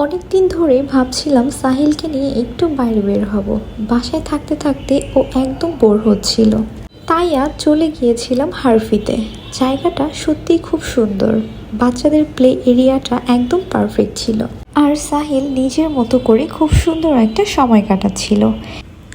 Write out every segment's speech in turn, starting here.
অনেকদিন ধরে ভাবছিলাম সাহিলকে নিয়ে একটু বাইরে বের হব। বাসায় থাকতে থাকতে ও একদম বোর হচ্ছিল। তাই আজ চলে গিয়েছিলাম হারফিতে। জায়গাটা সত্যিই খুব সুন্দর। বাচ্চাদের প্লে এরিয়াটা একদম পারফেক্ট ছিল। আর সাহিল নিজের মতো করে খুব সুন্দর একটা সময় কাটাচ্ছিল।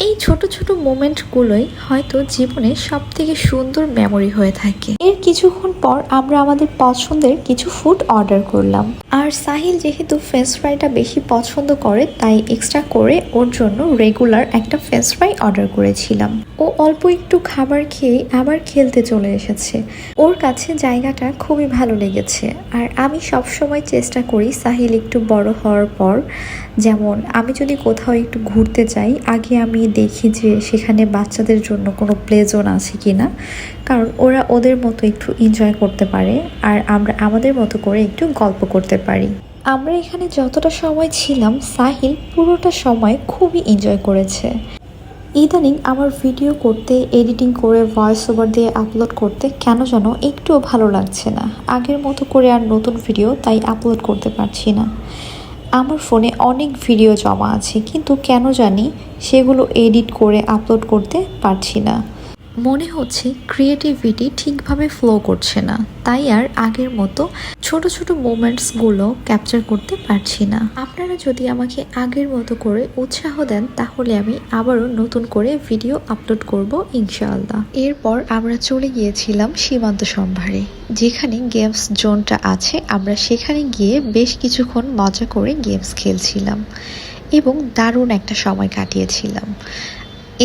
এই ছোট ছোট মোমেন্টগুলোই হয়তো জীবনের সব থেকে সুন্দর মেমোরি হয়ে থাকে। এর কিছুক্ষণ পর আমরা আমাদের পছন্দের কিছু ফুড অর্ডার করলাম। আর সাহিল যেহেতু ফ্রেঞ্চ ফ্রাইটা বেশি পছন্দ করে, তাই এক্সট্রা করে ওর জন্য রেগুলার একটা ফ্রেঞ্চ ফ্রাই অর্ডার করেছিলাম। ও অল্প একটু খাবার খেয়ে আবার খেলতে চলে এসেছে। ওর কাছে জায়গাটা খুবই ভালো লেগেছে। আর আমি সব সময় চেষ্টা করি সাহিল একটু বড় হওয়ার পর, যেমন আমি যদি কোথাও একটু ঘুরতে যাই, আগে আমি দেখি যে সেখানে বাচ্চাদের জন্য কোনো প্লে জোন আছে কি না, কারণ ওরা ওদের মতো একটু এনজয় করতে পারে আর আমরা আমাদের মতো করে একটু গল্প করতে পারি। আমরা এখানে যতটা সময় ছিলাম, সাহিল পুরোটা সময় খুবই এনজয় করেছে। ইদানিং আমার ভিডিও করতে, এডিটিং করে ভয়েস ওভার দিয়ে আপলোড করতে কেন যেন একটুও ভালো লাগছে না। আগের মতো করে আর নতুন ভিডিও তাই আপলোড করতে পারছি না। আমার ফোনে অনেক ভিডিও জমা আছে, কিন্তু কেন জানি সেগুলো এডিট করে আপলোড করতে পারছি না। মনে হচ্ছে ক্রিয়েটিভিটি ঠিকভাবে ফ্লো করছে না, তাই আর আগের মতো ছোট ছোট মোমেন্টসগুলো ক্যাপচার করতে পারছি না। আপনারা যদি আমাকে আগের মতো করে উৎসাহ দেন, তাহলে আমি আবারও নতুন করে ভিডিও আপলোড করব ইনশাআল্লাহ। এরপর আমরা চলে গিয়েছিলাম সীমান্ত সম্ভারে, যেখানে গেমস জোনটা আছে। আমরা সেখানে গিয়ে বেশ কিছুক্ষণ মজা করে গেমস খেলছিলাম এবং দারুণ একটা সময় কাটিয়েছিলাম।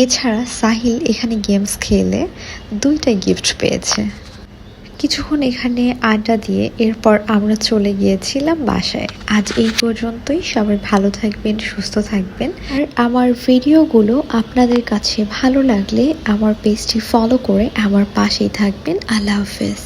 এছাড়া সাহিল এখানে গেমস খেলে 2টা গিফট পেয়েছে। কিছুক্ষণ এখানে আড্ডা দিয়ে এরপর আমরা চলে গিয়েছিলাম বাসায়। আজ এই পর্যন্তই। সবাই ভালো থাকবেন, সুস্থ থাকবেন। আর আমার ভিডিওগুলো আপনাদের কাছে ভালো লাগলে আমার পেজটি ফলো করে আমার পাশেই থাকবেন। আল্লাহ হাফেজ।